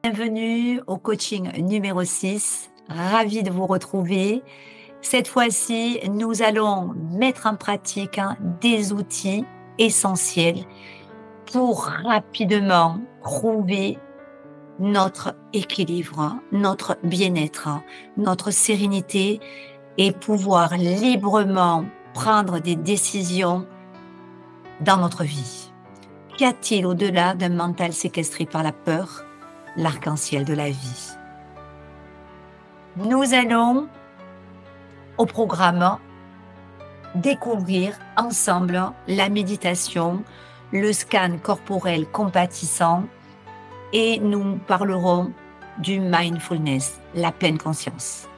Bienvenue au coaching numéro 6. Ravi de vous retrouver. Cette fois-ci, nous allons mettre en pratique des outils essentiels pour rapidement trouver notre équilibre, notre bien-être, notre sérénité et pouvoir librement prendre des décisions dans notre vie. Qu'y a-t-il au-delà d'un mental séquestré par la peur, l'arc-en-ciel de la vie? Nous allons, au programme, découvrir ensemble la méditation, le scan corporel compatissant et nous parlerons du mindfulness, la pleine conscience.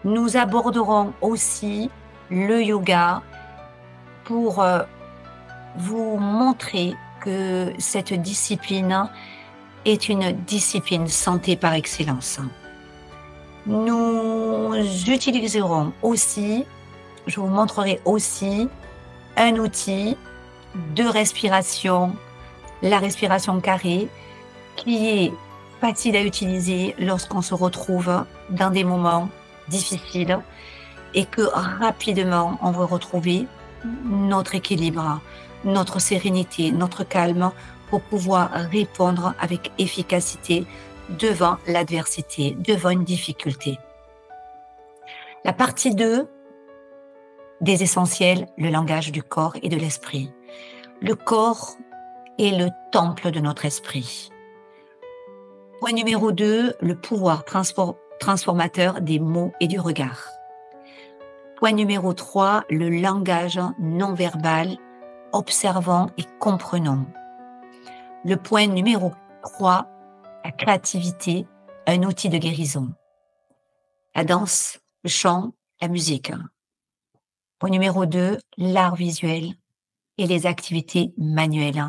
Nous aborderons aussi le yoga pour vous montrer que cette discipline est une discipline santé par excellence. Nous utiliserons aussi, je vous montrerai aussi un outil de respiration, la respiration carrée, qui est facile à utiliser lorsqu'on se retrouve dans des moments difficiles et que rapidement on veut retrouver notre équilibre, notre sérénité, notre calme pour pouvoir répondre avec efficacité devant l'adversité, devant une difficulté. La partie 2 des essentiels, le langage du corps et de l'esprit. Le corps est le temple de notre esprit. Point numéro 2, le pouvoir transformateur des mots et du regard. Point numéro 3, le langage non verbal, observons et comprenons. Le point numéro 3, la créativité, un outil de guérison. La danse, le chant, la musique. Point numéro 2, l'art visuel et les activités manuelles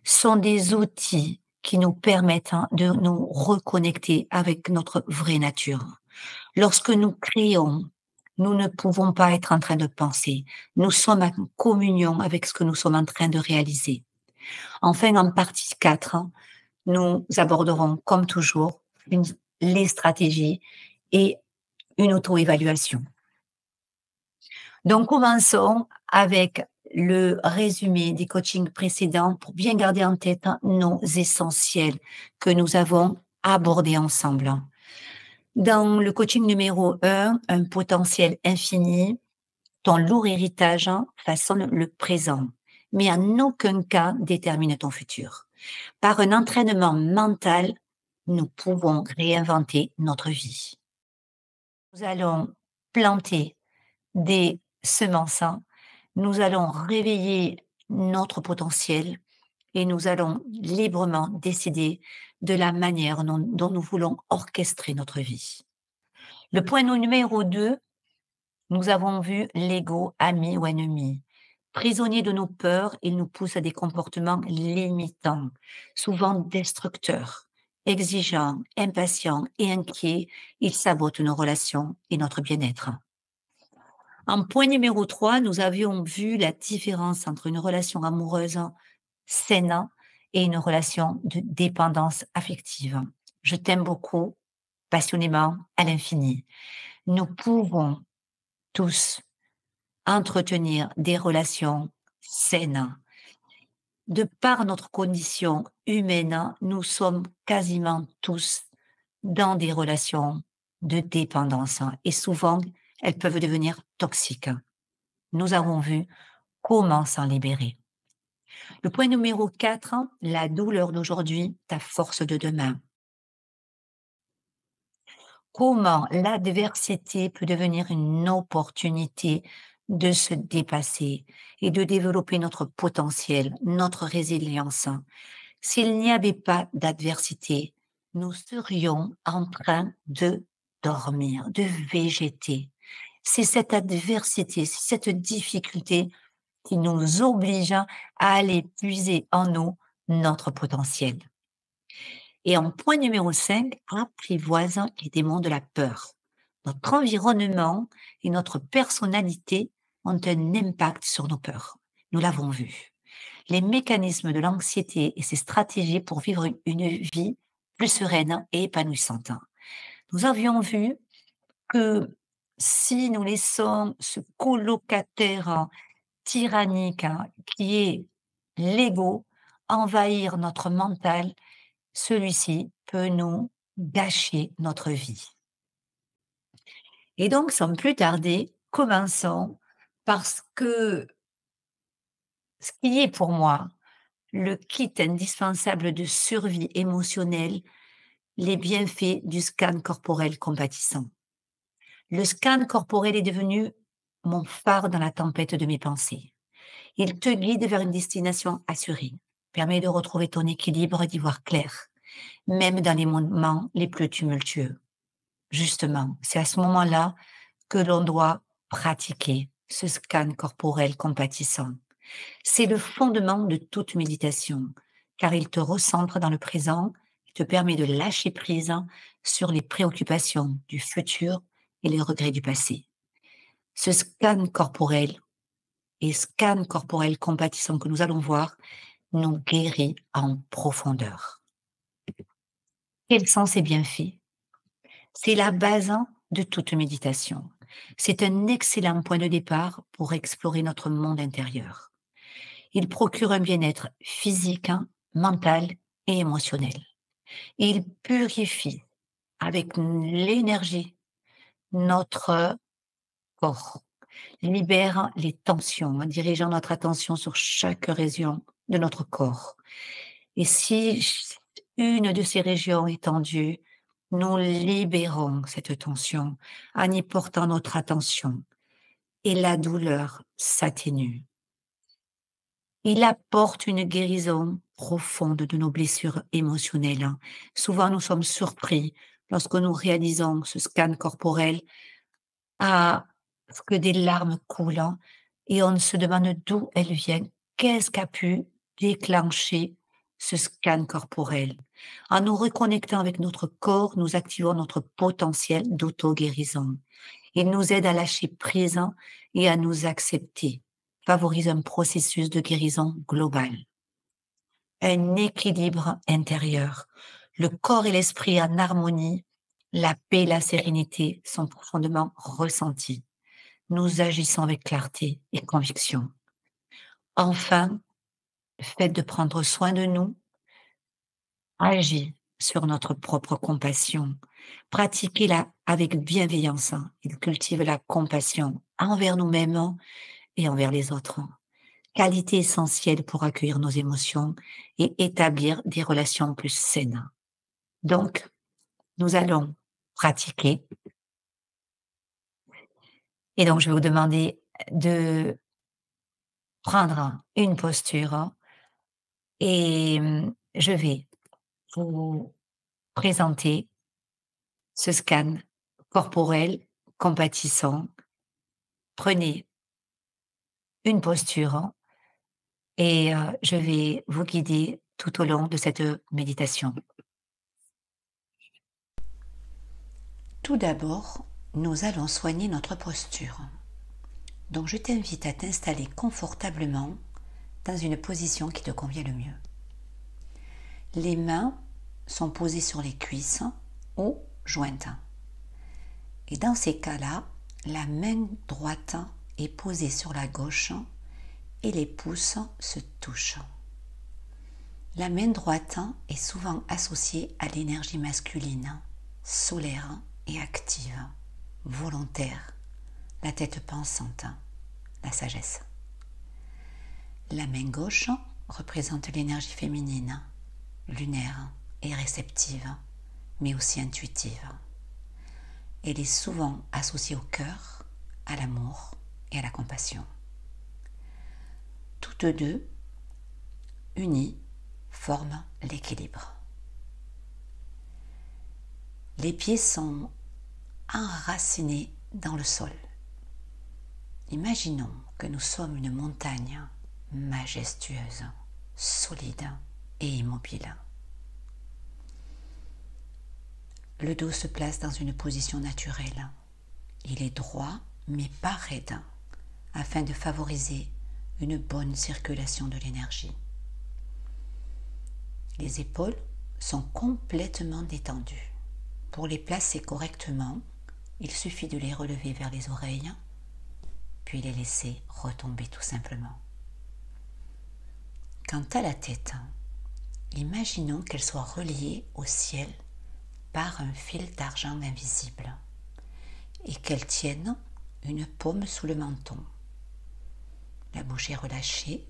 sont des outils qui nous permettent de nous reconnecter avec notre vraie nature. Lorsque nous créons, nous ne pouvons pas être en train de penser. Nous sommes en communion avec ce que nous sommes en train de réaliser. Enfin, en partie 4, nous aborderons, comme toujours, les stratégies et une auto-évaluation. Donc, commençons avec le résumé des coachings précédents pour bien garder en tête nos essentiels que nous avons abordés ensemble. Dans le coaching numéro 1, un potentiel infini, ton lourd héritage façonne le présent, mais en aucun cas détermine ton futur. Par un entraînement mental, nous pouvons réinventer notre vie. Nous allons planter des semences, nous allons réveiller notre potentiel et nous allons librement décider de la manière dont nous voulons orchestrer notre vie. Le point numéro 2, nous avons vu l'ego, ami ou ennemi. Prisonnier de nos peurs, il nous pousse à des comportements limitants, souvent destructeurs, exigeants, impatients et inquiets. Il sabote nos relations et notre bien-être. En point numéro 3, nous avions vu la différence entre une relation amoureuse saine et une relation de dépendance affective. Je t'aime beaucoup, passionnément, à l'infini. Nous pouvons tous entretenir des relations saines. De par notre condition humaine, nous sommes quasiment tous dans des relations de dépendance et souvent, elles peuvent devenir toxiques. Nous avons vu comment s'en libérer. Le point numéro 4, la douleur d'aujourd'hui, ta force de demain. Comment l'adversité peut devenir une opportunité de se dépasser et de développer notre potentiel, notre résilience. S'il n'y avait pas d'adversité, nous serions en train de dormir, de végéter. C'est cette adversité, c'est cette difficulté qui nous oblige à aller puiser en nous notre potentiel. Et en point numéro 5, apprivoise les démons de la peur. Notre environnement et notre personnalité ont un impact sur nos peurs. Nous l'avons vu. Les mécanismes de l'anxiété et ses stratégies pour vivre une vie plus sereine et épanouissante. Nous avions vu que si nous laissons ce colocataire tyrannique, qui est l'ego, envahir notre mental, celui-ci peut nous gâcher notre vie. Et donc, sans plus tarder, commençons parce que ce qui est pour moi le kit indispensable de survie émotionnelle, les bienfaits du scan corporel compatissant. Le scan corporel est devenu mon phare dans la tempête de mes pensées. Il te guide vers une destination assurée, permet de retrouver ton équilibre, d'y voir clair, même dans les moments les plus tumultueux. Justement, c'est à ce moment-là que l'on doit pratiquer ce scan corporel compatissant. C'est le fondement de toute méditation, car il te recentre dans le présent, il te permet de lâcher prise sur les préoccupations du futur et les regrets du passé. Ce scan corporel et scan corporel compatissant que nous allons voir nous guérit en profondeur. Quels sont ces bienfaits? C'est la base de toute méditation. C'est un excellent point de départ pour explorer notre monde intérieur. Il procure un bien-être physique, mental et émotionnel. Il purifie avec l'énergie notre corps, libère les tensions, en dirigeant notre attention sur chaque région de notre corps. Et si une de ces régions est tendue, nous libérons cette tension en y portant notre attention et la douleur s'atténue. Il apporte une guérison profonde de nos blessures émotionnelles. Souvent, nous sommes surpris lorsque nous réalisons ce scan corporel à ce que des larmes coulent et on se demande d'où elles viennent. Qu'est-ce qui a pu déclencher ce scan corporel? En nous reconnectant avec notre corps, nous activons notre potentiel d'auto-guérison. Il nous aide à lâcher prise et à nous accepter, favorise un processus de guérison global. Un équilibre intérieur. Le corps et l'esprit en harmonie, la paix et la sérénité sont profondément ressentis. Nous agissons avec clarté et conviction. Enfin, le fait de prendre soin de nous agit sur notre propre compassion. Pratiquez-la avec bienveillance. Il cultive la compassion envers nous-mêmes et envers les autres. Qualité essentielle pour accueillir nos émotions et établir des relations plus saines. Donc, nous allons pratiquer. Et donc, je vais vous demander de prendre une posture et je vais vous présenter ce scan corporel compatissant. Prenez une posture et je vais vous guider tout au long de cette méditation. Tout d'abord, nous allons soigner notre posture. Donc je t'invite à t'installer confortablement dans une position qui te convient le mieux. Les mains sont posées sur les cuisses ou jointes. Et dans ces cas-là, la main droite est posée sur la gauche et les pouces se touchent. La main droite est souvent associée à l'énergie masculine, solaire et active, volontaire, la tête pensante, la sagesse. La main gauche représente l'énergie féminine, lunaire et réceptive, mais aussi intuitive. Elle est souvent associée au cœur, à l'amour et à la compassion. Toutes deux, unies, forment l'équilibre. Les pieds sont enracinés dans le sol. Imaginons que nous sommes une montagne majestueuse, solide et immobile. Le dos se place dans une position naturelle. Il est droit mais pas raide afin de favoriser une bonne circulation de l'énergie. Les épaules sont complètement détendues. Pour les placer correctement, il suffit de les relever vers les oreilles, puis les laisser retomber tout simplement. Quant à la tête, imaginons qu'elle soit reliée au ciel par un fil d'argent invisible et qu'elle tienne une paume sous le menton. La bouche est relâchée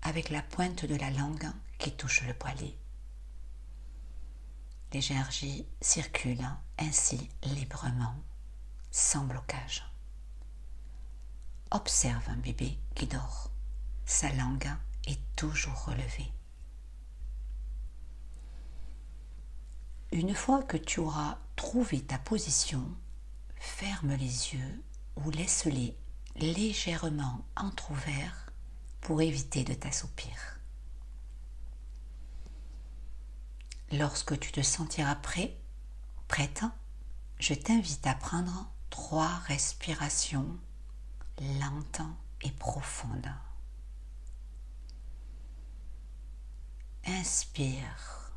avec la pointe de la langue qui touche le poilet. L'énergie circule ainsi librement, sans blocage. Observe un bébé qui dort. Sa langue est toujours relevée. Une fois que tu auras trouvé ta position, ferme les yeux ou laisse-les légèrement entrouverts pour éviter de t'assoupir. Lorsque tu te sentiras prête, je t'invite à prendre 3 respirations lentes et profondes. Inspire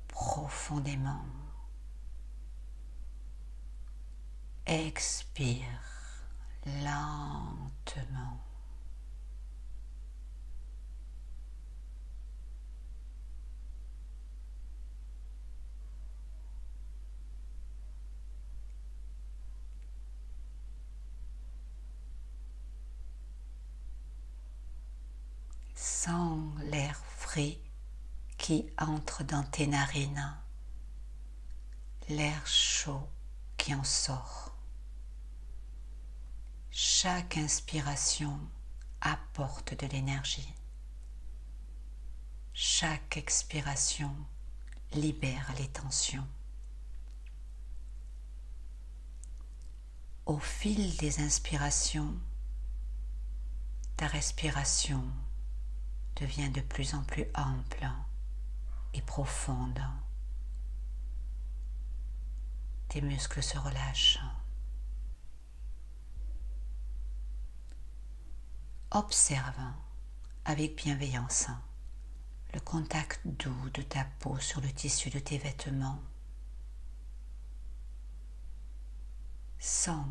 profondément. Expire lentement. Sens l'air frais qui entre dans tes narines, l'air chaud qui en sort. Chaque inspiration apporte de l'énergie. Chaque expiration libère les tensions. Au fil des inspirations, ta respiration devient de plus en plus ample et profonde. Tes muscles se relâchent. Observe avec bienveillance le contact doux de ta peau sur le tissu de tes vêtements. Sens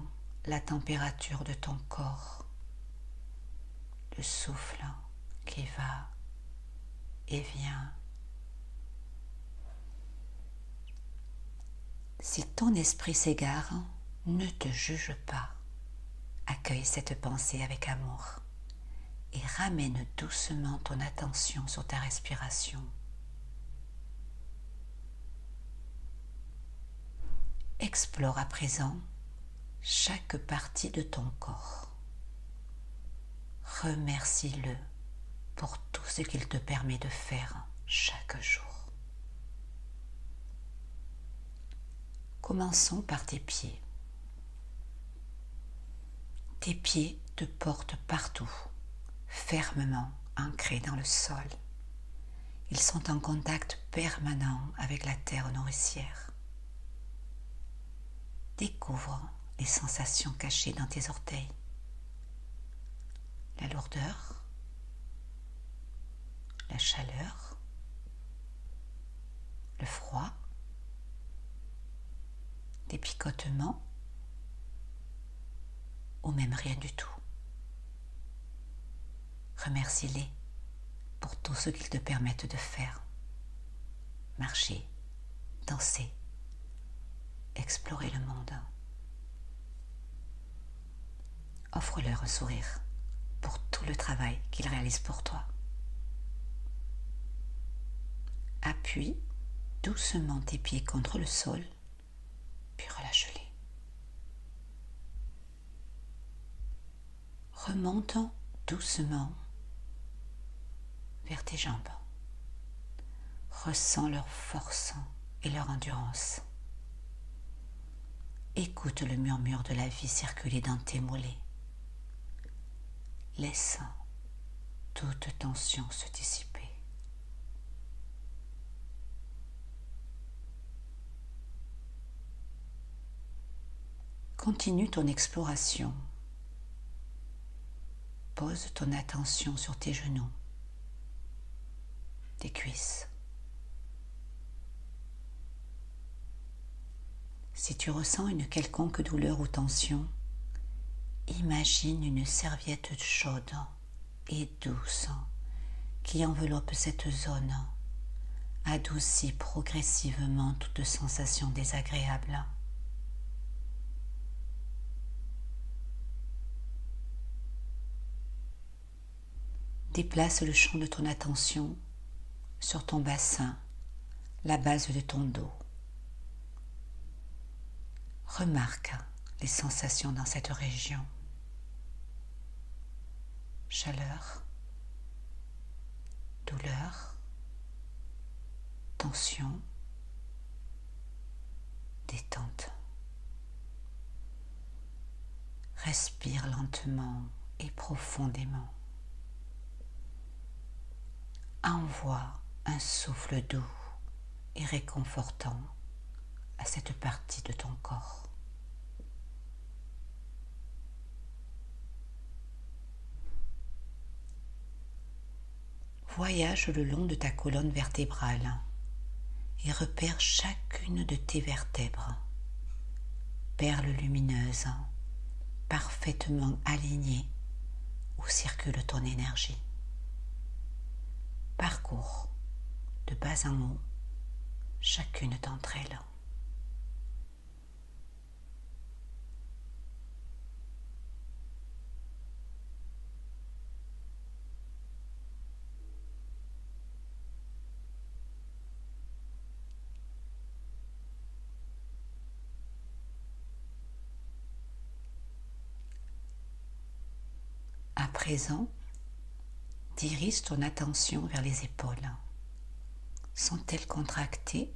la température de ton corps, le souffle qui va et vient. Si ton esprit s'égare, ne te juge pas. Accueille cette pensée avec amour et ramène doucement ton attention sur ta respiration. Explore à présent chaque partie de ton corps. Remercie-le pour tout ce qu'il te permet de faire chaque jour. Commençons par tes pieds. Tes pieds te portent partout, fermement ancrés dans le sol. Ils sont en contact permanent avec la terre nourricière. Découvre les sensations cachées dans tes orteils. La lourdeur, la chaleur, le froid, des picotements ou même rien du tout. Remercie-les pour tout ce qu'ils te permettent de faire. Marcher, danser, explorer le monde. Offre-leur un sourire pour tout le travail qu'ils réalisent pour toi. Appuie doucement tes pieds contre le sol, puis relâche-les. Remonte doucement vers tes jambes. Ressens leur force et leur endurance. Écoute le murmure de la vie circuler dans tes mollets. Laisse toute tension se dissiper. Continue ton exploration. Pose ton attention sur tes genoux, tes cuisses, Si tu ressens une quelconque douleur ou tension, imagine une serviette chaude et douce qui enveloppe cette zone, adoucit progressivement toute sensation désagréable. Déplace le champ de ton attention sur ton bassin, la base de ton dos. Remarque les sensations dans cette région. Chaleur, douleur, tension, détente. Respire lentement et profondément. Envoie un souffle doux et réconfortant à cette partie de ton corps. Voyage le long de ta colonne vertébrale et repère chacune de tes vertèbres. Perles lumineuses, parfaitement alignées où circule ton énergie. Parcours de bas en haut chacune d'entre elles. À présent, dirige ton attention vers les épaules. Sont-elles contractées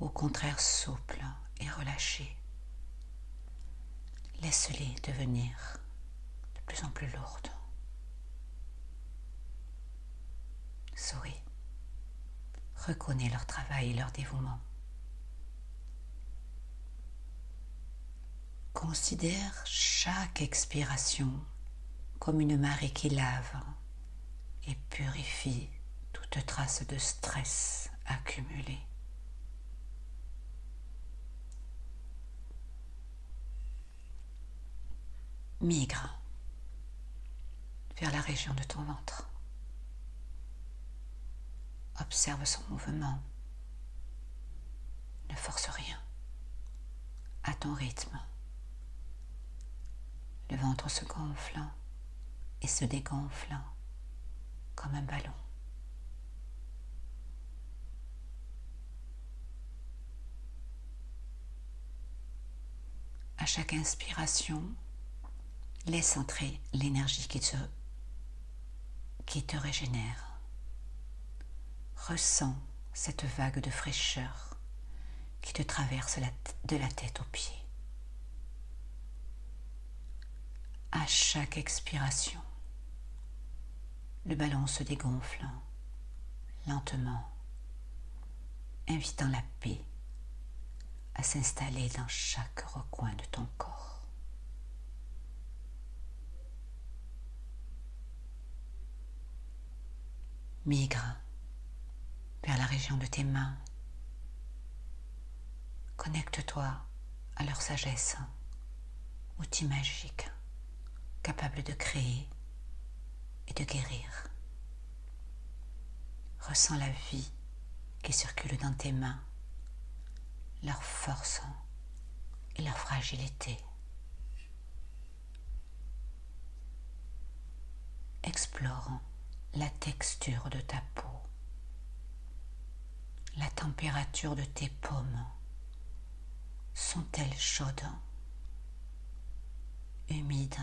ou au contraire souples et relâchées? Laisse-les devenir de plus en plus lourdes. Souris. Reconnais leur travail et leur dévouement. Considère chaque expiration comme une marée qui lave et purifie toute trace de stress accumulé. Migre vers la région de ton ventre. Observe son mouvement. Ne force rien. À ton rythme. Le ventre se gonfle et se dégonfle comme un ballon. À chaque inspiration, laisse entrer l'énergie qui te régénère. Ressens cette vague de fraîcheur qui te traverse de la tête aux pieds. À chaque expiration, le ballon se dégonfle lentement, invitant la paix à s'installer dans chaque recoin de ton corps. Migre vers la région de tes mains. Connecte-toi à leur sagesse, outil magique, capable de créer et de guérir. Ressens la vie qui circule dans tes mains, leur force et leur fragilité. Explore la texture de ta peau, la température de tes paumes. Sont-elles chaudes, humides?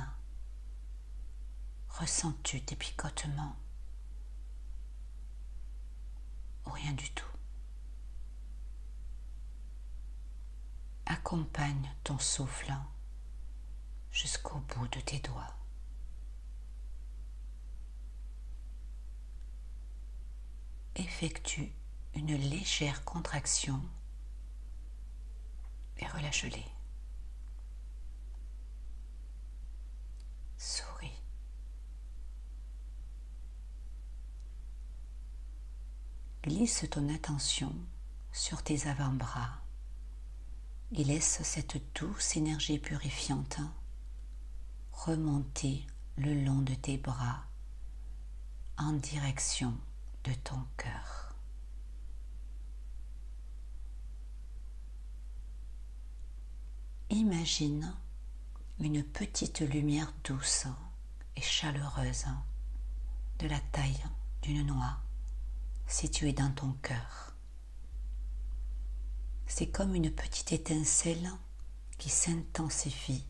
Ressens-tu des picotements ou rien du tout? Accompagne ton souffle jusqu'au bout de tes doigts. Effectue une légère contraction et relâche-les. Souris. Glisse ton attention sur tes avant-bras et laisse cette douce énergie purifiante remonter le long de tes bras en direction de ton cœur. Imagine une petite lumière douce et chaleureuse de la taille d'une noix située dans ton cœur. C'est comme une petite étincelle qui s'intensifie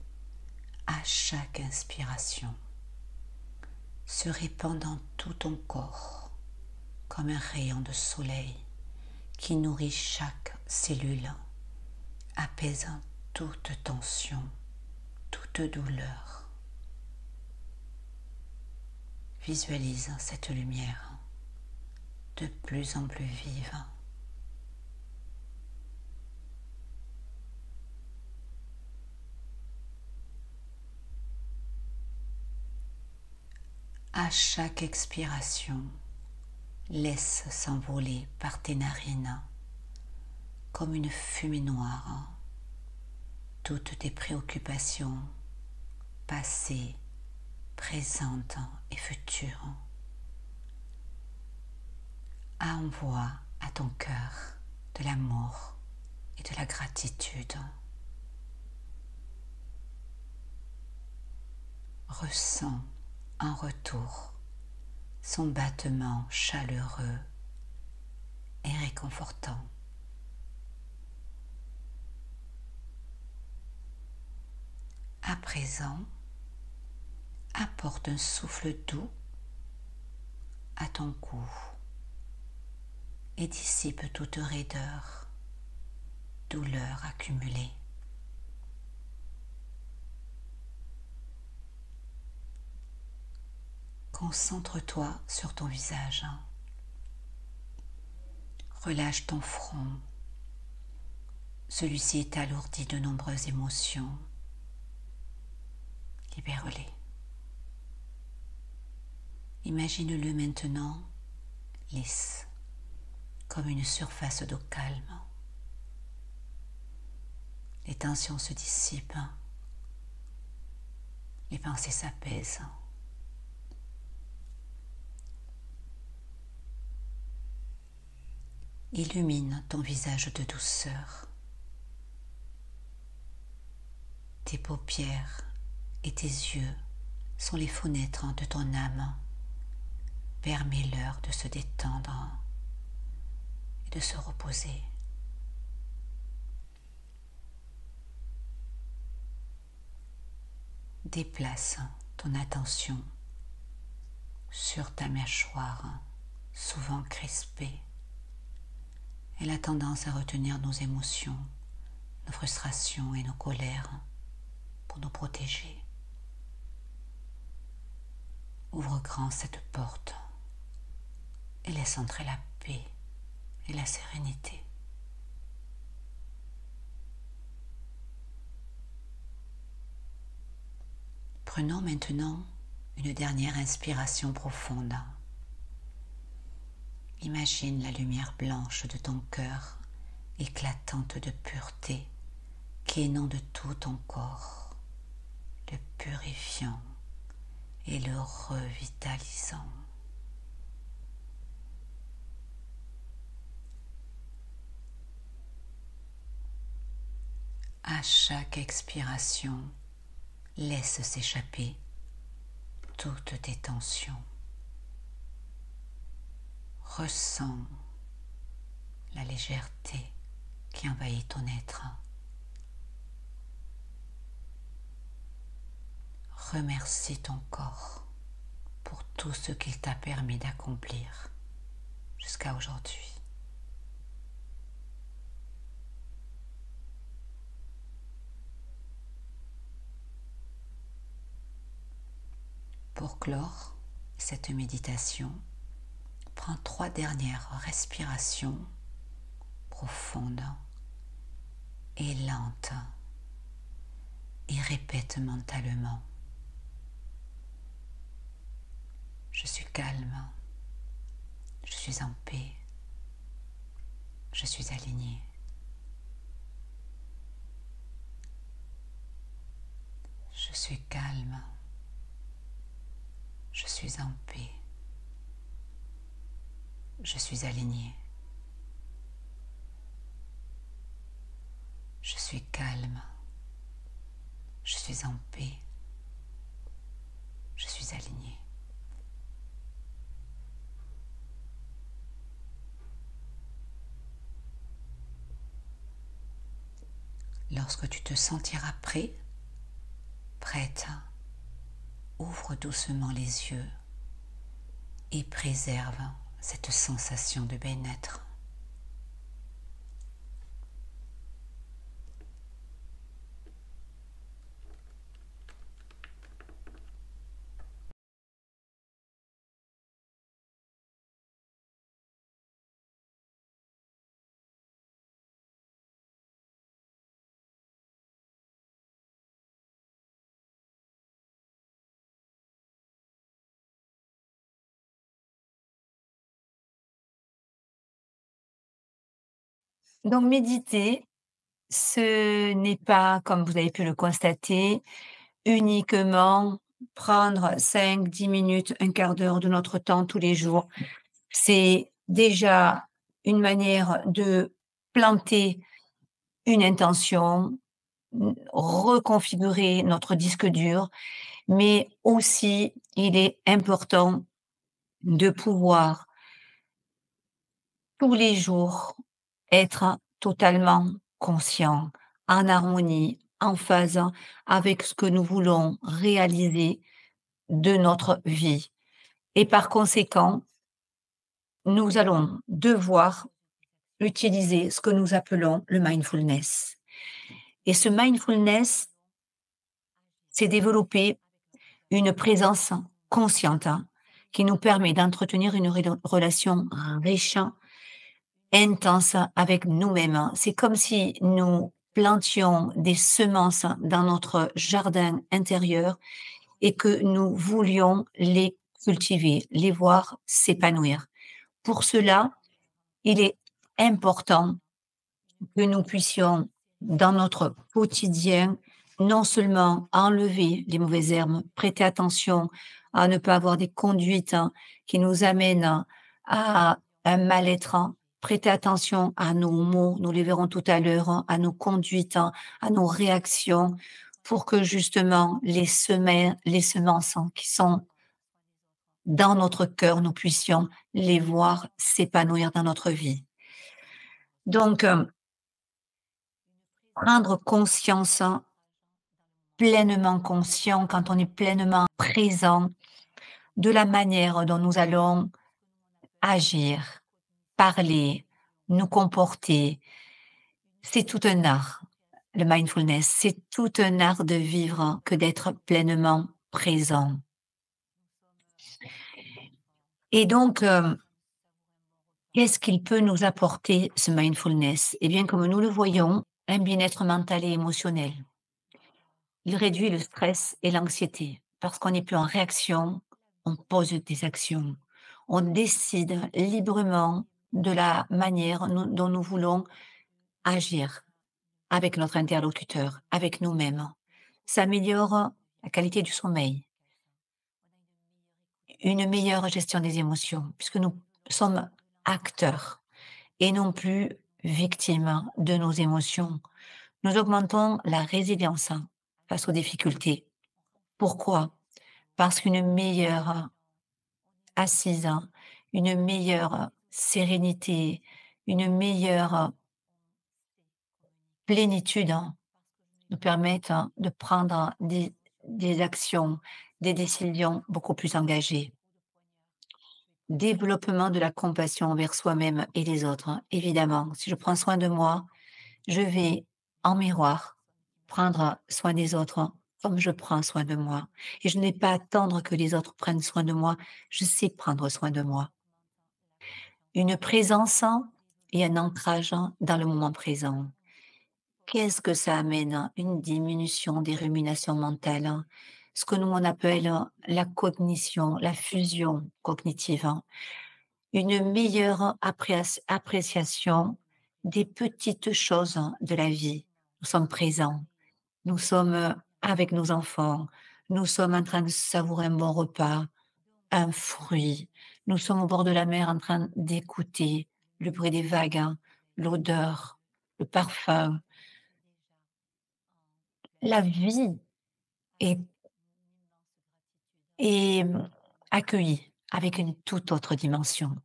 à chaque inspiration, se répand dans tout ton corps comme un rayon de soleil qui nourrit chaque cellule, apaisant toute tension, toute douleur. Visualise cette lumière de plus en plus vive. À chaque expiration, laisse s'envoler par tes narines, comme une fumée noire, toutes tes préoccupations, passées, présentes et futures. Envoie à ton cœur de l'amour et de la gratitude. Ressens en retour son battement chaleureux et réconfortant. À présent, apporte un souffle doux à ton cou et dissipe toute raideur, douleur accumulée. Concentre-toi sur ton visage. Relâche ton front. Celui-ci est alourdi de nombreuses émotions. Libère-les. Imagine-le maintenant lisse, comme une surface d'eau calme. Les tensions se dissipent. Les pensées s'apaisent. Illumine ton visage de douceur. Tes paupières et tes yeux sont les fenêtres de ton âme. Permets-leur de se détendre et de se reposer. Déplace ton attention sur ta mâchoire, souvent crispée. Elle a tendance à retenir nos émotions, nos frustrations et nos colères pour nous protéger. Ouvre grand cette porte et laisse entrer la paix et la sérénité. Prenons maintenant une dernière inspiration profonde. Imagine la lumière blanche de ton cœur, éclatante de pureté, qui inonde tout ton corps, le purifiant et le revitalisant. À chaque expiration, laisse s'échapper toutes tes tensions. Ressens la légèreté qui envahit ton être. Remercie ton corps pour tout ce qu'il t'a permis d'accomplir jusqu'à aujourd'hui. Pour clore cette méditation, prends 3 dernières respirations profondes et lentes et répète mentalement: je suis calme, je suis en paix, je suis aligné. Je suis calme. Je suis en paix. Je suis aligné. Je suis calme. Je suis en paix. Je suis aligné. Lorsque tu te sentiras prêt, prête, ouvre doucement les yeux et préserve cette sensation de bien-être. Donc méditer, ce n'est pas, comme vous avez pu le constater, uniquement prendre 5, 10 minutes, un quart d'heure de notre temps tous les jours. C'est déjà une manière de planter une intention, reconfigurer notre disque dur, mais aussi il est important de pouvoir tous les jours être totalement conscient, en harmonie, en phase avec ce que nous voulons réaliser de notre vie. Et par conséquent, nous allons devoir utiliser ce que nous appelons le mindfulness. Et ce mindfulness, c'est développer une présence consciente qui nous permet d'entretenir une relation riche, intense avec nous-mêmes. C'est comme si nous plantions des semences dans notre jardin intérieur et que nous voulions les cultiver, les voir s'épanouir. Pour cela, il est important que nous puissions, dans notre quotidien, non seulement enlever les mauvaises herbes, prêter attention à ne pas avoir des conduites qui nous amènent à un mal-être, prêter attention à nos mots, nous les verrons tout à l'heure, à nos conduites, à nos réactions, pour que justement les semences qui sont dans notre cœur, nous puissions les voir s'épanouir dans notre vie. Donc, prendre conscience, pleinement conscient, quand on est pleinement présent de la manière dont nous allons agir, parler, nous comporter. C'est tout un art, le mindfulness. C'est tout un art de vivre que d'être pleinement présent. Et donc, qu'est-ce qu'il peut nous apporter, ce mindfulness? Eh bien, comme nous le voyons, un bien-être mental et émotionnel. Il réduit le stress et l'anxiété parce qu'on n'est plus en réaction, on pose des actions. On décide librement de la manière dont nous voulons agir avec notre interlocuteur, avec nous-mêmes. Ça améliore la qualité du sommeil, une meilleure gestion des émotions, puisque nous sommes acteurs et non plus victimes de nos émotions. Nous augmentons la résilience face aux difficultés. Pourquoi? Parce qu'une meilleure assise, une meilleure sérénité, une meilleure plénitude nous permettent de prendre des actions, des décisions beaucoup plus engagées. Développement de la compassion envers soi-même et les autres. Évidemment, si je prends soin de moi, je vais, en miroir, prendre soin des autres comme je prends soin de moi. Et je n'ai pas à attendre que les autres prennent soin de moi, je sais prendre soin de moi. Une présence et un ancrage dans le moment présent. Qu'est-ce que ça amène? Une diminution des ruminations mentales, ce que nous on appelle la cognition, la fusion cognitive, une meilleure appréciation des petites choses de la vie. Nous sommes présents, nous sommes avec nos enfants, nous sommes en train de savourer un bon repas, un fruit, nous sommes au bord de la mer en train d'écouter le bruit des vagues, hein, l'odeur, le parfum. La vie est est, accueillie avec une toute autre dimension.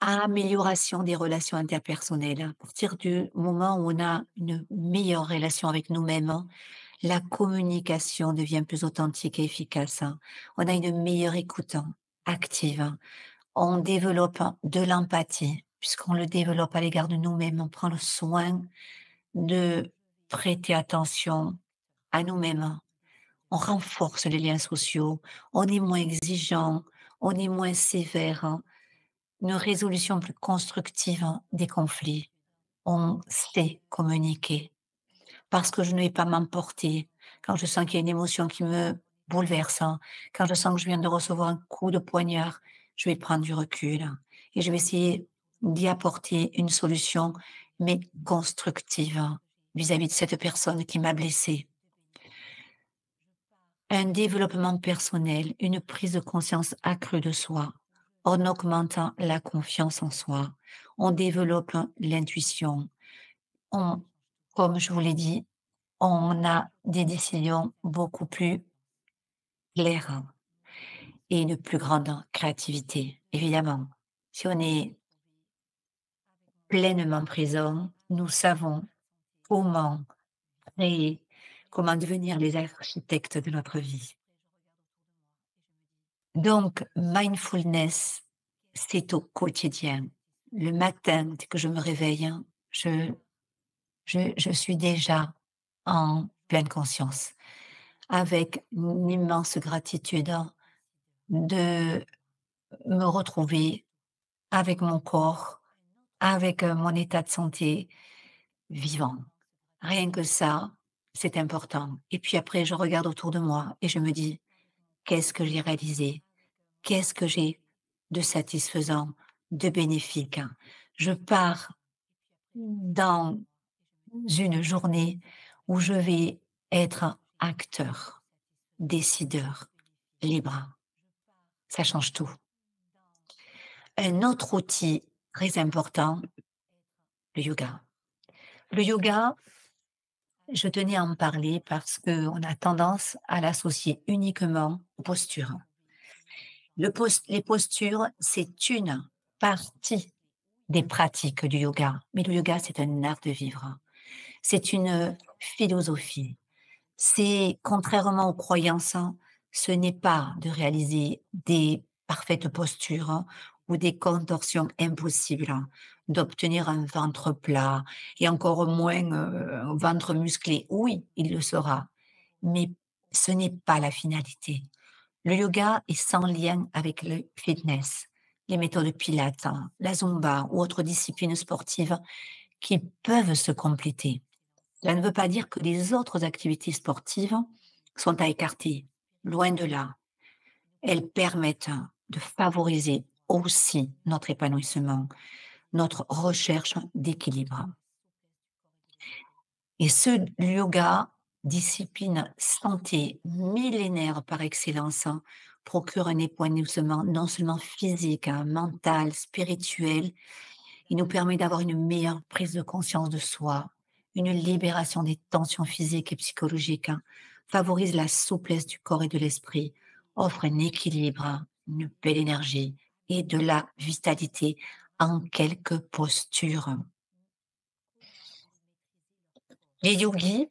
Amélioration des relations interpersonnelles. À partir du moment où on a une meilleure relation avec nous-mêmes, hein, la communication devient plus authentique et efficace, hein. On a une meilleure écoute, hein, active, hein. On développe de l'empathie, puisqu'on le développe à l'égard de nous-mêmes. On prend le soin de prêter attention à nous-mêmes, hein. On renforce les liens sociaux, on est moins exigeant, on est moins sévère, hein. Une résolution plus constructive, hein, des conflits. On sait communiquer parce que je ne vais pas m'emporter quand je sens qu'il y a une émotion qui me bouleverse, hein, quand je sens que je viens de recevoir un coup de poignard, je vais prendre du recul, hein, et je vais essayer d'y apporter une solution, mais constructive, hein, vis-à-vis de cette personne qui m'a blessée. Un développement personnel, une prise de conscience accrue de soi, en augmentant la confiance en soi. On développe l'intuition. On, comme je vous l'ai dit, on a des décisions beaucoup plus claires et une plus grande créativité. Évidemment, si on est pleinement présent, nous savons comment créer, comment devenir les architectes de notre vie. Donc, mindfulness, c'est au quotidien. Le matin, dès que je me réveille, hein, je suis déjà en pleine conscience, avec une immense gratitude, hein, de me retrouver avec mon corps, avec mon état de santé vivant. Rien que ça, c'est important. Et puis après, je regarde autour de moi et je me dis, qu'est-ce que j'ai réalisé? Qu'est-ce que j'ai de satisfaisant, de bénéfique, hein? Je pars dans une journée où je vais être acteur, décideur, libre. Ça change tout. Un autre outil très important, le yoga. Le yoga, je tenais à en parler parce qu'on a tendance à l'associer uniquement aux postures. Les postures, c'est une partie des pratiques du yoga. Mais le yoga, c'est un art de vivre. C'est une philosophie. C'est contrairement aux croyances, hein, ce n'est pas de réaliser des parfaites postures, hein, ou des contorsions impossibles, hein, d'obtenir un ventre plat et encore moins, un ventre musclé. Oui, il le sera, mais ce n'est pas la finalité. Le yoga est sans lien avec le fitness, les méthodes pilates, hein, la zumba ou autres disciplines sportives qui peuvent se compléter. Cela ne veut pas dire que les autres activités sportives sont à écarter. Loin de là. Elles permettent de favoriser aussi notre épanouissement, notre recherche d'équilibre. Et ce yoga, discipline santé millénaire par excellence, hein, procure un épanouissement non seulement physique, hein, mental, spirituel. Il nous permet d'avoir une meilleure prise de conscience de soi, une libération des tensions physiques et psychologiques, hein, favorise la souplesse du corps et de l'esprit, offre un équilibre, hein, une belle énergie et de la vitalité en quelques postures. Les yogis,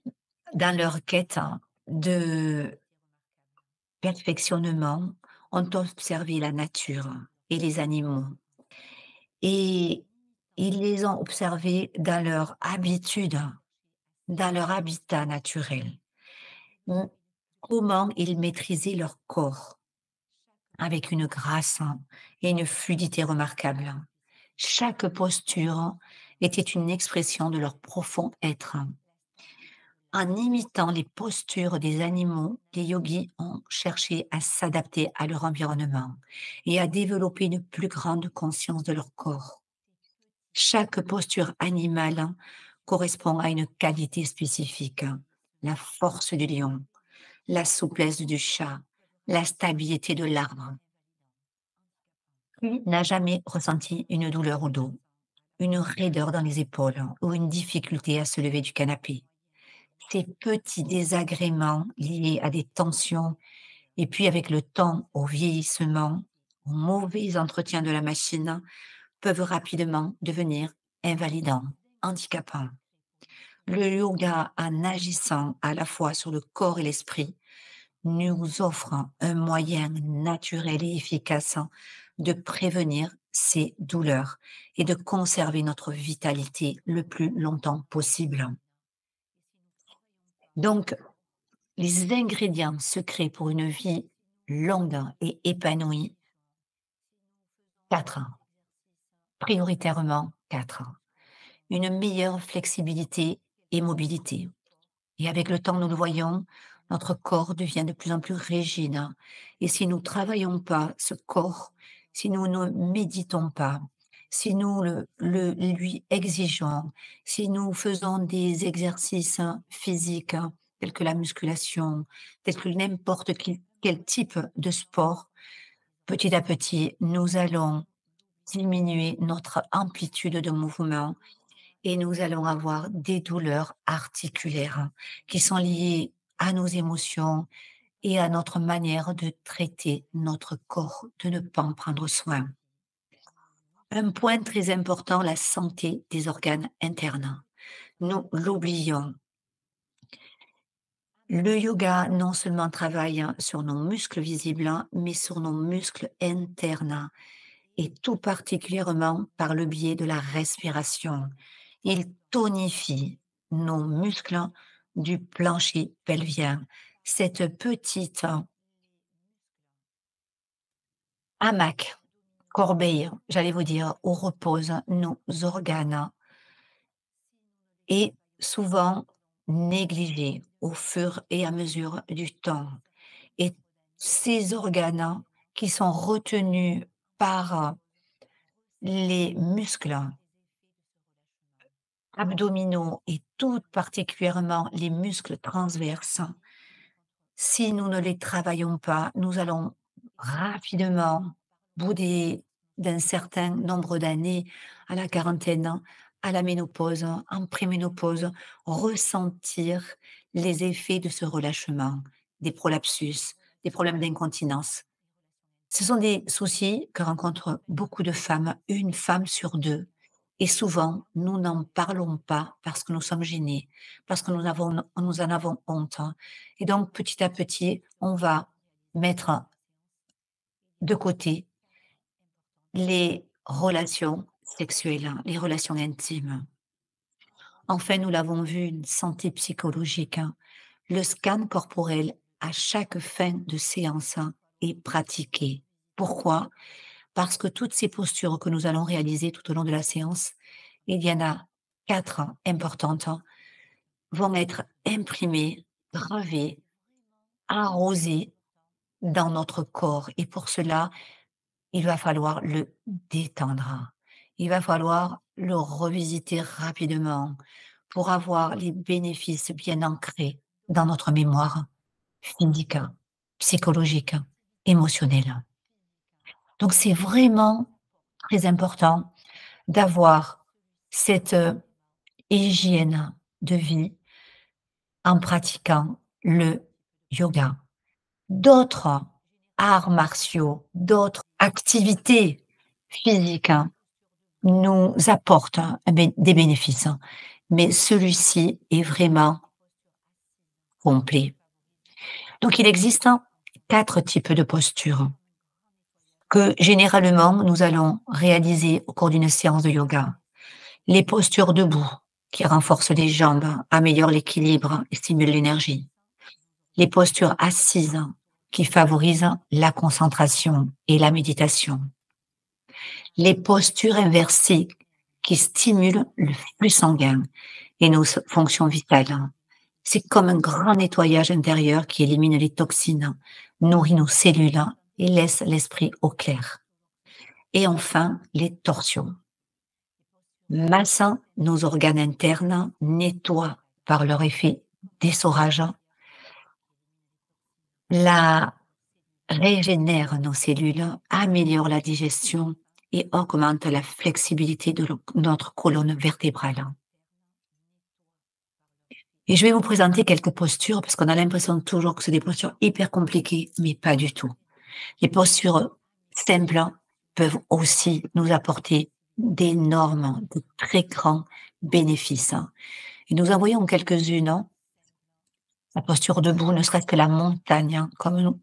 dans leur quête, hein, de perfectionnement, ont observé la nature et les animaux et ils les ont observés dans leur habitude, dans leur habitat naturel. Mmh, comment ils maîtrisaient leur corps avec une grâce, hein, et une fluidité remarquable. Chaque posture était une expression de leur profond être. En imitant les postures des animaux, les yogis ont cherché à s'adapter à leur environnement et à développer une plus grande conscience de leur corps. Chaque posture animale correspond à une qualité spécifique. la force du lion, la souplesse du chat, la stabilité de l'arbre. Qui n'a jamais ressenti une douleur au dos, une raideur dans les épaules ou une difficulté à se lever du canapé? Ces petits désagréments liés à des tensions et puis avec le temps au vieillissement, au mauvais entretien de la machine, peuvent rapidement devenir invalidants, handicapants. Le yoga, en agissant à la fois sur le corps et l'esprit, nous offre un moyen naturel et efficace de prévenir ces douleurs et de conserver notre vitalité le plus longtemps possible. Donc, les ingrédients secrets pour une vie longue et épanouie, 4. Prioritairement 4. Une meilleure flexibilité et mobilité. Et avec le temps, nous le voyons, notre corps devient de plus en plus rigide. Et si nous ne travaillons pas ce corps, si nous ne méditons pas, si nous lui exigeons, si nous faisons des exercices physiques tels que la musculation, tels que n'importe quel type de sport, petit à petit, nous allons diminuer notre amplitude de mouvement et nous allons avoir des douleurs articulaires qui sont liées à nos émotions et à notre manière de traiter notre corps, de ne pas en prendre soin. Un point très important, la santé des organes internes. Nous l'oublions. Le yoga non seulement travaille sur nos muscles visibles, mais sur nos muscles internes et tout particulièrement par le biais de la respiration. Il tonifie nos muscles du plancher pelvien. Cette petite hamac, corbeille, j'allais vous dire, où reposent nos organes, est souvent négligée au fur et à mesure du temps. Et ces organes qui sont retenus par les muscles abdominaux et tout particulièrement les muscles transverses, si nous ne les travaillons pas, nous allons rapidement, au bout d'un certain nombre d'années, à la quarantaine, à la ménopause, en préménopause, ressentir les effets de ce relâchement, des prolapsus, des problèmes d'incontinence. Ce sont des soucis que rencontrent beaucoup de femmes, une femme sur 2. Et souvent, nous n'en parlons pas parce que nous sommes gênés, parce que nous en avons honte. Et donc, petit à petit, on va mettre de côté les relations sexuelles, les relations intimes. Enfin, nous l'avons vu, une santé psychologique. Le scan corporel à chaque fin de séance est pratiqué. Pourquoi? Parce que toutes ces postures que nous allons réaliser tout au long de la séance, il y en a 4 importantes, vont être imprimées, gravées, arrosées dans notre corps et pour cela, il va falloir le détendre. Il va falloir le revisiter rapidement pour avoir les bénéfices bien ancrés dans notre mémoire physique, psychologique, émotionnelle. Donc c'est vraiment très important d'avoir cette, hygiène de vie en pratiquant le yoga. D'autres arts martiaux, d'autres activités physiques, nous apportent des bénéfices, mais celui-ci est vraiment complet. Donc il existe 4 types de postures que généralement nous allons réaliser au cours d'une séance de yoga. Les postures debout, qui renforcent les jambes, améliorent l'équilibre et stimulent l'énergie. Les postures assises, qui favorisent la concentration et la méditation. Les postures inversées, qui stimulent le flux sanguin et nos fonctions vitales. C'est comme un grand nettoyage intérieur qui élimine les toxines, nourrit nos cellules et laisse l'esprit au clair. Et enfin, les torsions. Massant nos organes internes, nettoient par leur effet d'essorage, la régénère nos cellules, améliore la digestion et augmente la flexibilité de notre colonne vertébrale. Et je vais vous présenter quelques postures parce qu'on a l'impression toujours que c'est des postures hyper compliquées, mais pas du tout. Les postures simples peuvent aussi nous apporter d'énormes, de très grands bénéfices. Et nous en voyons quelques-unes. La posture debout, ne serait-ce que la montagne,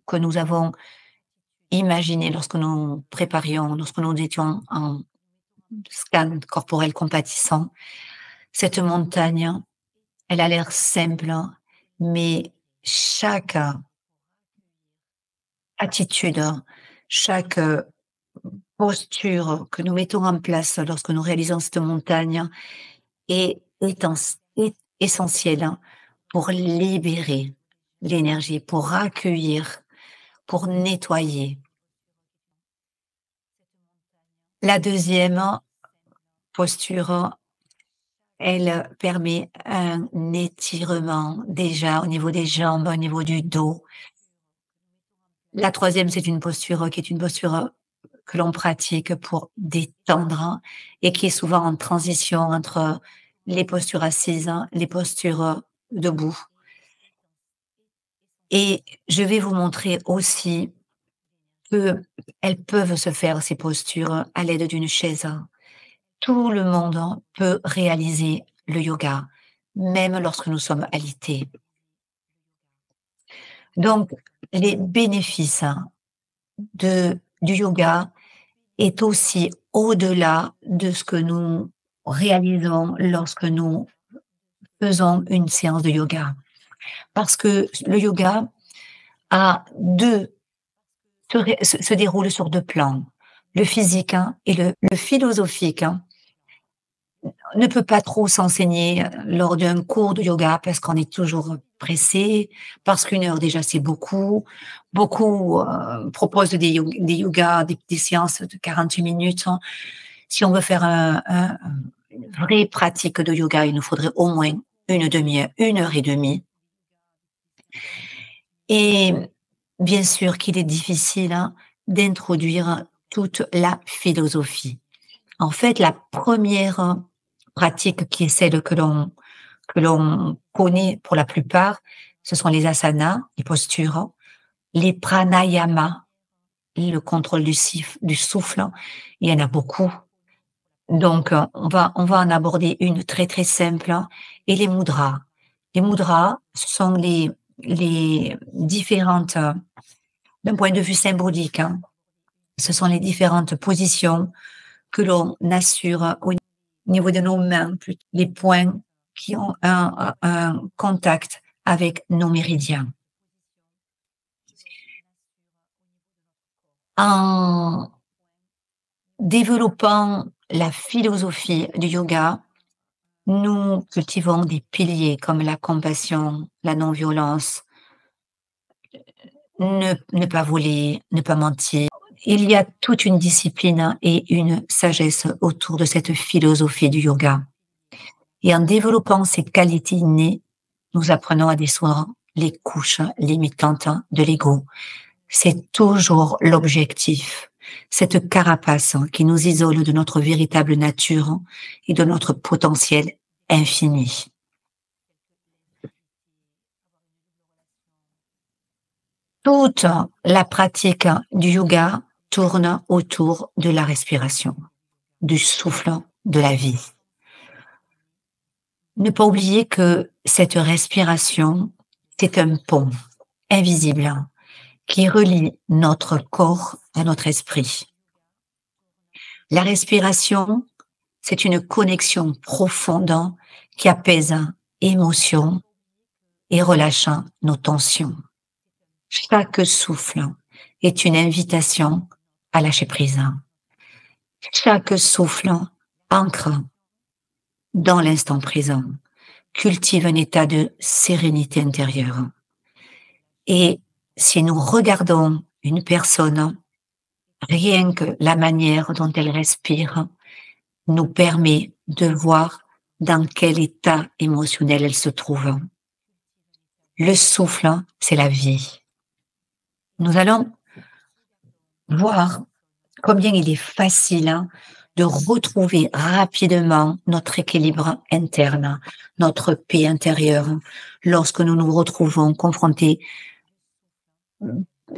que nous avons imaginé lorsque nous préparions, lorsque nous étions en scan corporel compatissant. Cette montagne, elle a l'air simple, mais chaque attitude, chaque posture que nous mettons en place lorsque nous réalisons cette montagne est essentielle pour libérer l'énergie, pour accueillir, pour nettoyer. La deuxième posture, elle permet un étirement déjà au niveau des jambes, au niveau du dos. La troisième, c'est une posture qui est une posture que l'on pratique pour détendre et qui est souvent en transition entre les postures assises, les postures debout. Et je vais vous montrer aussi qu'elles peuvent se faire, ces postures, à l'aide d'une chaise. Tout le monde peut réaliser le yoga, même lorsque nous sommes alités. Donc, les bénéfices du yoga est aussi au-delà de ce que nous réalisons lorsque nous faisons une séance de yoga. Parce que le yoga se déroule sur deux plans, le physique et le philosophique. Ne peut pas trop s'enseigner lors d'un cours de yoga parce qu'on est toujours pressé, parce qu'une heure déjà c'est beaucoup. Beaucoup proposent des yogas, des séances de 48 minutes. Si on veut faire une vraie pratique de yoga, il nous faudrait au moins une demi-heure, 1 heure et demie. Et bien sûr qu'il est difficile d'introduire toute la philosophie. En fait, la première pratique qui est celle que l'on connaît pour la plupart, ce sont les asanas, les postures, les pranayamas, le contrôle du souffle. Il y en a beaucoup. Donc, on va en aborder une très très simple, et les mudras. Les mudras, ce sont les différentes, d'un point de vue symbolique, ce sont les différentes positions que l'on assure au niveau de nos mains, les points qui ont un contact avec nos méridiens. En développant la philosophie du yoga, nous cultivons des piliers comme la compassion, la non-violence, ne pas voler, ne pas mentir. Il y a toute une discipline et une sagesse autour de cette philosophie du yoga. Et en développant ces qualités innées, nous apprenons à dissoudre les couches limitantes de l'ego. C'est toujours l'objectif, cette carapace qui nous isole de notre véritable nature et de notre potentiel infini. Toute la pratique du yoga tourne autour de la respiration, du souffle de la vie. Ne pas oublier que cette respiration, c'est un pont invisible qui relie notre corps à notre esprit. La respiration, c'est une connexion profonde qui apaise émotions et relâche nos tensions. Chaque souffle est une invitation à lâcher prise. Chaque souffle ancre dans l'instant présent, cultive un état de sérénité intérieure. Et si nous regardons une personne, rien que la manière dont elle respire nous permet de voir dans quel état émotionnel elle se trouve. Le souffle, c'est la vie. Nous allons voir combien il est facile de retrouver rapidement notre équilibre interne, notre paix intérieure, lorsque nous nous retrouvons confrontés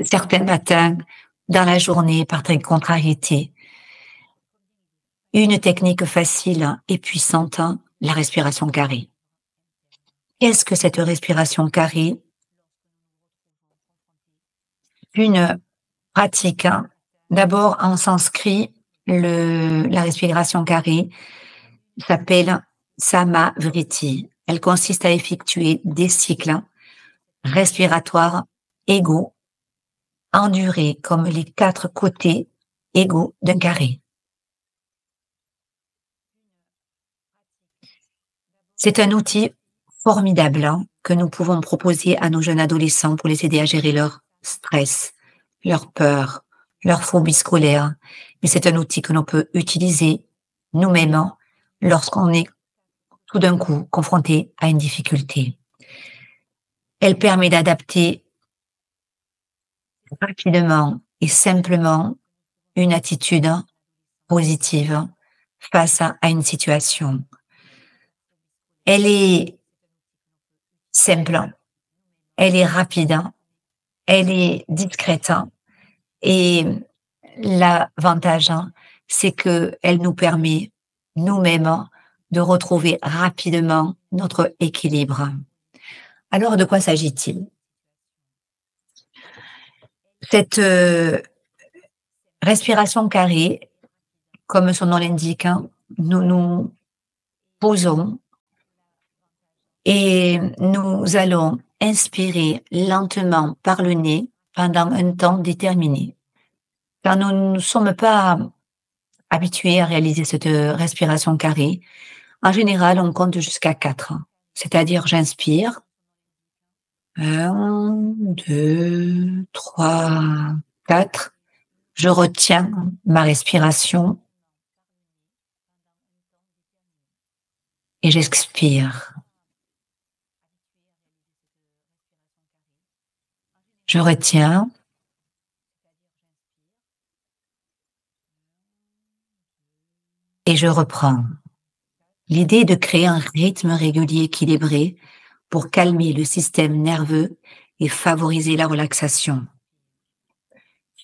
certains matins dans la journée par des contrariétés. Une technique facile et puissante, la respiration carrée. Qu'est-ce que cette respiration carrée? Une pratique. D'abord, en sanskrit, la respiration carrée s'appelle Samavriti. Elle consiste à effectuer des cycles respiratoires égaux, en durée comme les 4 côtés égaux d'un carré. C'est un outil formidable que nous pouvons proposer à nos jeunes adolescents pour les aider à gérer leur stress, leur peur, leur phobie scolaire. Mais c'est un outil que l'on peut utiliser nous-mêmes lorsqu'on est tout d'un coup confronté à une difficulté. Elle permet d'adapter rapidement et simplement une attitude positive face à une situation. Elle est simple, elle est rapide, elle est discrète et l'avantage, c'est qu'elle nous permet nous-mêmes de retrouver rapidement notre équilibre. Alors, de quoi s'agit-il? Cette respiration carrée, comme son nom l'indique, nous nous posons et nous allons inspirer lentement par le nez pendant un temps déterminé. Car nous ne sommes pas habitués à réaliser cette respiration carrée. En général, on compte jusqu'à 4. C'est-à-dire, j'inspire. 1, 2, 3, 4. Je retiens ma respiration et j'expire. Je retiens. Et je reprends. L'idée est de créer un rythme régulier équilibré pour calmer le système nerveux et favoriser la relaxation.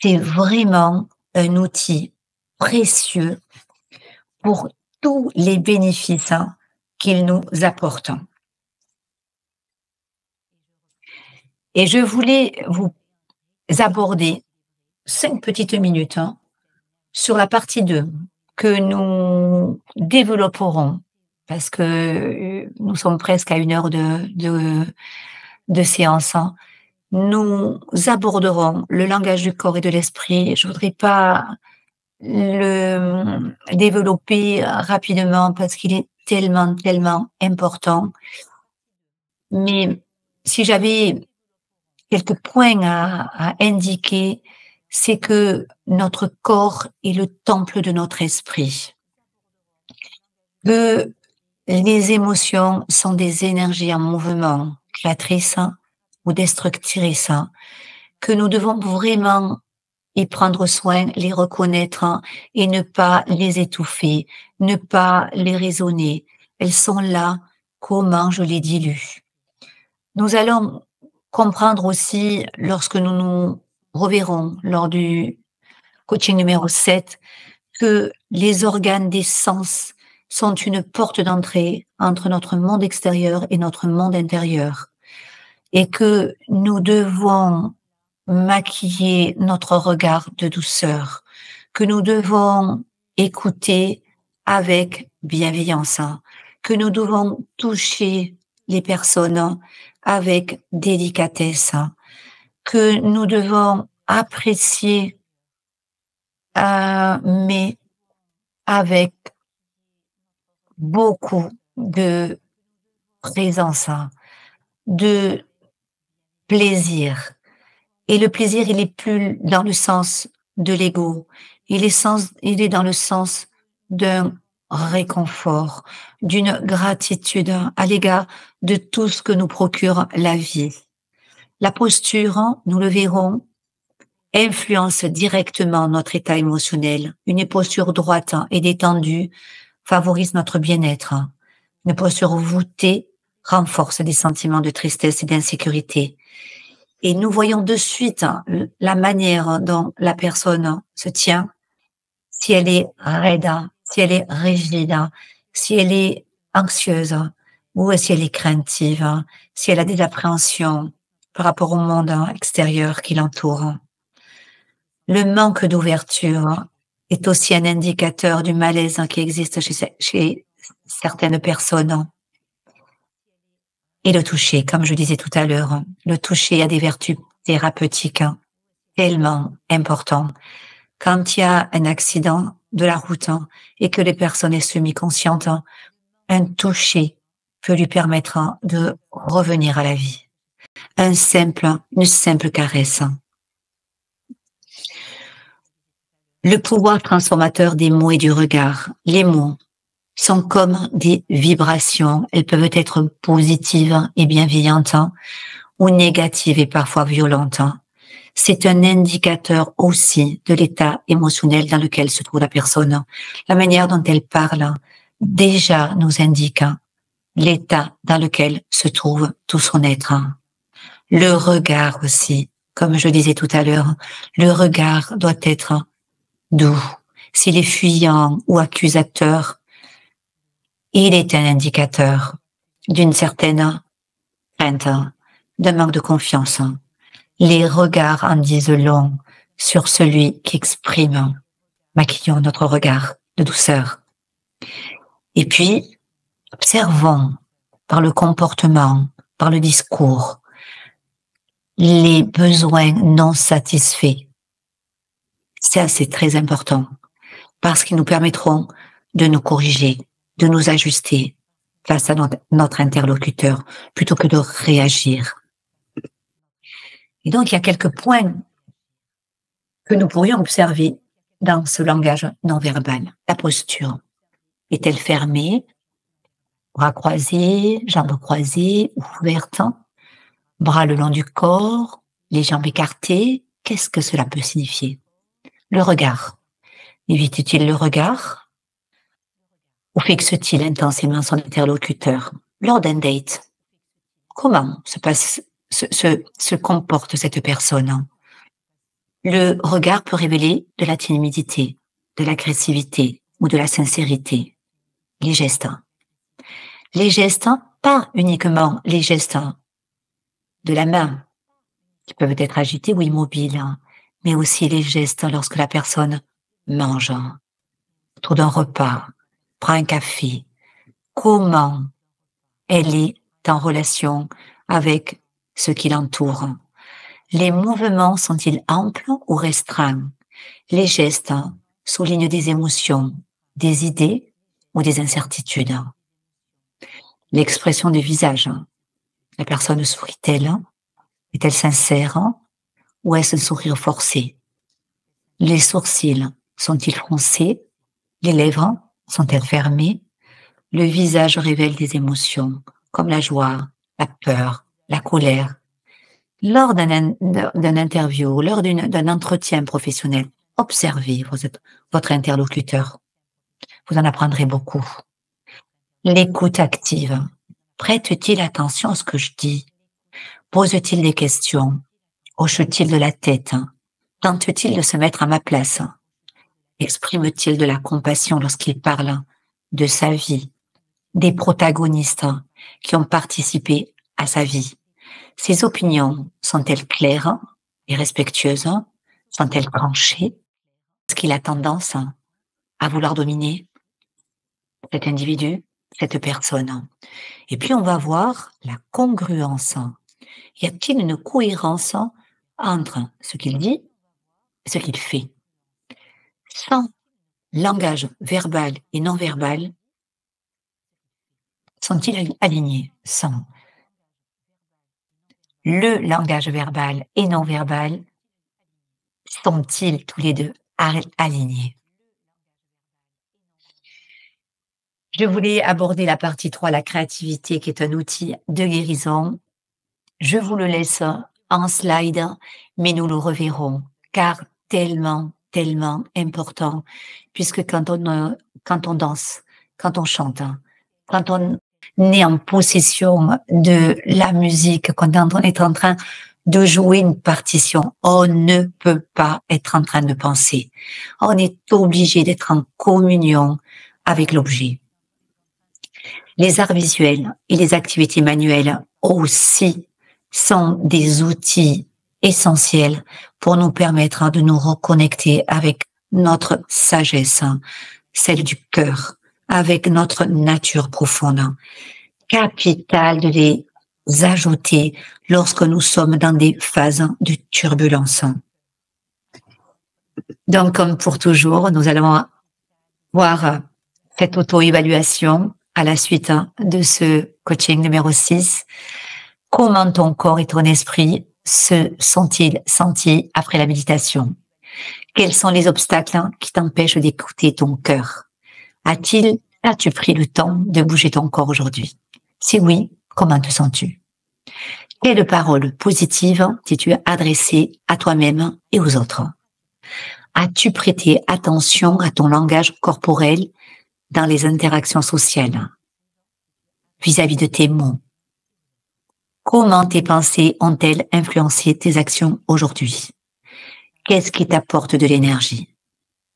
C'est vraiment un outil précieux pour tous les bénéfices qu'il nous apporte. Et je voulais vous aborder 5 petites minutes sur la partie 2 que nous développerons parce que nous sommes presque à 1 heure de séance. Nous aborderons le langage du corps et de l'esprit. Je voudrais pas le développer rapidement parce qu'il est tellement, tellement important. Mais si j'avais quelques points à indiquer, c'est que notre corps est le temple de notre esprit. Que les émotions sont des énergies en mouvement, créatrices ou destructrices, que nous devons vraiment y prendre soin, les reconnaître et ne pas les étouffer, ne pas les raisonner. Elles sont là, comment je les dilue. Nous allons comprendre aussi, lorsque nous nous reverrons lors du coaching numéro 7, que les organes des sens sont une porte d'entrée entre notre monde extérieur et notre monde intérieur et que nous devons maquiller notre regard de douceur, que nous devons écouter avec bienveillance, que nous devons toucher les personnes avec délicatesse, que nous devons apprécier, mais avec beaucoup de présence, de plaisir. Et le plaisir, il est plus dans le sens de l'ego. Il est dans le sens d'un réconfort, d'une gratitude à l'égard de tout ce que nous procure la vie. La posture, nous le verrons, influence directement notre état émotionnel. Une posture droite et détendue favorise notre bien-être. Une posture voûtée renforce des sentiments de tristesse et d'insécurité. Et nous voyons de suite la manière dont la personne se tient, si elle est raide, si elle est rigide, si elle est anxieuse ou si elle est craintive, si elle a des appréhensions par rapport au monde extérieur qui l'entoure. Le manque d'ouverture est aussi un indicateur du malaise qui existe chez certaines personnes. Et le toucher, comme je disais tout à l'heure, le toucher a des vertus thérapeutiques tellement importantes. Quand il y a un accident de la route et que les personnes sont semi-conscientes, un toucher peut lui permettre de revenir à la vie. Une simple caresse. Le pouvoir transformateur des mots et du regard. Les mots sont comme des vibrations. Elles peuvent être positives et bienveillantes ou négatives et parfois violentes. C'est un indicateur aussi de l'état émotionnel dans lequel se trouve la personne. La manière dont elle parle déjà nous indique l'état dans lequel se trouve tout son être. Le regard aussi, comme je disais tout à l'heure, le regard doit être doux. S'il est fuyant ou accusateur, il est un indicateur d'une certaine crainte, d'un manque de confiance. Les regards en disent long sur celui qui exprime. Maquillons notre regard de douceur. Et puis, observons par le comportement, par le discours, les besoins non satisfaits. Ça, c'est très important parce qu'ils nous permettront de nous corriger, de nous ajuster face à notre interlocuteur plutôt que de réagir. Et donc, il y a quelques points que nous pourrions observer dans ce langage non verbal. La posture. Est-elle fermée? Bras croisés, jambes croisées, ouvertes, bras le long du corps, les jambes écartées. Qu'est-ce que cela peut signifier? Le regard. Évite-t-il le regard? Ou fixe-t-il intensément son interlocuteur? Lors d'un date, comment se comporte cette personne? Le regard peut révéler de la timidité, de l'agressivité ou de la sincérité. Les gestes. Les gestes, pas uniquement les gestes de la main, qui peuvent être agités ou immobiles, mais aussi les gestes lorsque la personne mange, autour d'un repas, prend un café. Comment elle est en relation avec ce qui l'entoure? Les mouvements sont-ils amples ou restreints? Les gestes soulignent des émotions, des idées ou des incertitudes. L'expression du visage. La personne sourit-elle? Est-elle sincère? Ou est-ce un sourire forcé? Les sourcils sont-ils froncés? Les lèvres sont-elles fermées? Le visage révèle des émotions comme la joie, la peur, la colère. Lors d'un interview, lors d'un entretien professionnel, observez votre interlocuteur. Vous en apprendrez beaucoup. L'écoute active. Prête-t-il attention à ce que je dis? Pose-t-il des questions? Hoche-t-il de la tête? Tente-t-il de se mettre à ma place? Exprime-t-il de la compassion lorsqu'il parle de sa vie, des protagonistes qui ont participé à sa vie? Ses opinions sont-elles claires et respectueuses? Sont-elles tranchées? Est-ce qu'il a tendance à vouloir dominer cet individu, cette personne? Et puis on va voir la congruence. Y a-t-il une cohérence entre ce qu'il dit et ce qu'il fait? Sans langage verbal et non verbal, sont-ils alignés? Sans le langage verbal et non verbal, sont-ils tous les deux alignés? Je voulais aborder la partie 3, la créativité, qui est un outil de guérison. Je vous le laisse en slide, mais nous le reverrons, car tellement, tellement important, puisque quand on danse, quand on chante, quand on est en possession de la musique, quand on est en train de jouer une partition, on ne peut pas être en train de penser. On est obligé d'être en communion avec l'objet. Les arts visuels et les activités manuelles aussi sont des outils essentiels pour nous permettre de nous reconnecter avec notre sagesse, celle du cœur, avec notre nature profonde. Capital de les ajouter lorsque nous sommes dans des phases de turbulence. Donc, comme pour toujours, nous allons voir cette auto-évaluation à la suite de ce coaching numéro 6. Comment ton corps et ton esprit se sont-ils sentis après la méditation? Quels sont les obstacles qui t'empêchent d'écouter ton cœur? As-tu pris le temps de bouger ton corps aujourd'hui? Si oui, comment te sens-tu? Quelles paroles positives t'es-tu adressées à toi-même et aux autres? As-tu prêté attention à ton langage corporel dans les interactions sociales, vis-à-vis de tes mots? Comment tes pensées ont-elles influencé tes actions aujourd'hui? Qu'est-ce qui t'apporte de l'énergie?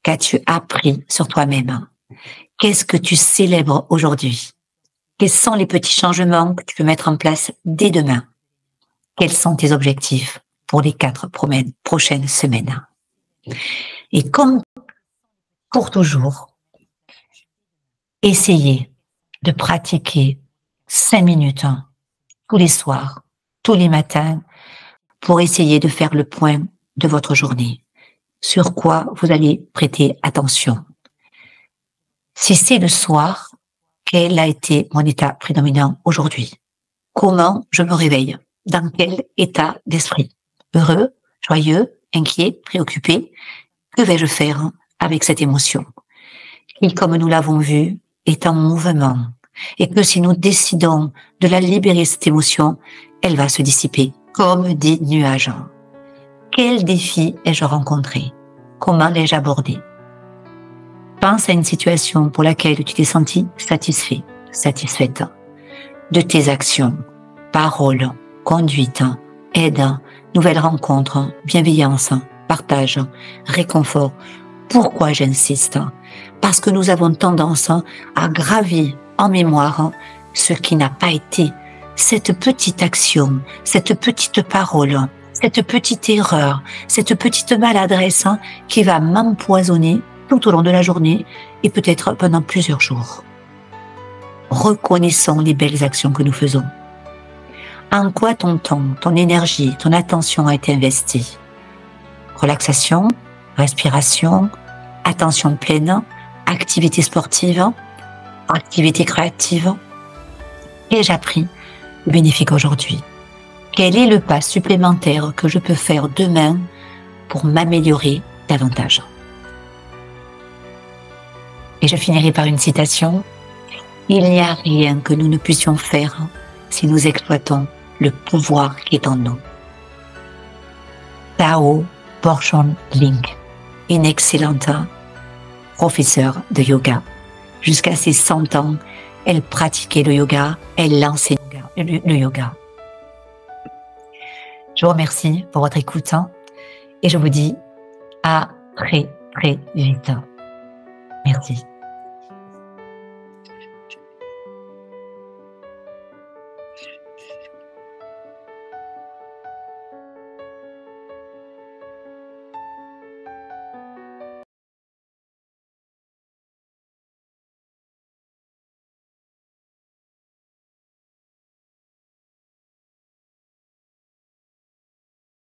Qu'as-tu appris sur toi-même? Qu'est-ce que tu célèbres aujourd'hui? Quels sont les petits changements que tu peux mettre en place dès demain? Quels sont tes objectifs pour les 4 prochaines semaines? Et comme pour toujours, essayez de pratiquer 5 minutes tous les soirs, tous les matins, pour essayer de faire le point de votre journée. Sur quoi vous allez prêter attention. Si c'est le soir, quel a été mon état prédominant aujourd'hui? Comment je me réveille? Dans quel état d'esprit? Heureux, joyeux, inquiet, préoccupé? Que vais-je faire avec cette émotion? Qui, comme nous l'avons vu, est en mouvement. Et que si nous décidons de la libérer, cette émotion, elle va se dissiper comme des nuages. Quel défi ai-je rencontré? Comment l'ai-je abordé? Pense à une situation pour laquelle tu t'es senti satisfait, satisfaite de tes actions, paroles, conduite, aide, nouvelles rencontres, bienveillance, partage, réconfort. Pourquoi j'insiste? Parce que nous avons tendance à graver en mémoire ce qui n'a pas été, cette petite action, cette petite parole, cette petite erreur, cette petite maladresse qui va m'empoisonner tout au long de la journée et peut-être pendant plusieurs jours. Reconnaissons les belles actions que nous faisons. En quoi ton temps, ton énergie, ton attention a été investie? Relaxation, respiration, attention pleine, activité sportive, activité créative. Qu'ai-je appris de bénéfique aujourd'hui? Quel est le pas supplémentaire que je peux faire demain pour m'améliorer davantage? Et je finirai par une citation. Il n'y a rien que nous ne puissions faire si nous exploitons le pouvoir qui est en nous. Tao Porchon Ling, une excellente professeure de yoga. Jusqu'à ses 100 ans, elle pratiquait le yoga, elle enseignait le yoga. Je vous remercie pour votre écoute et je vous dis à très très vite. Merci.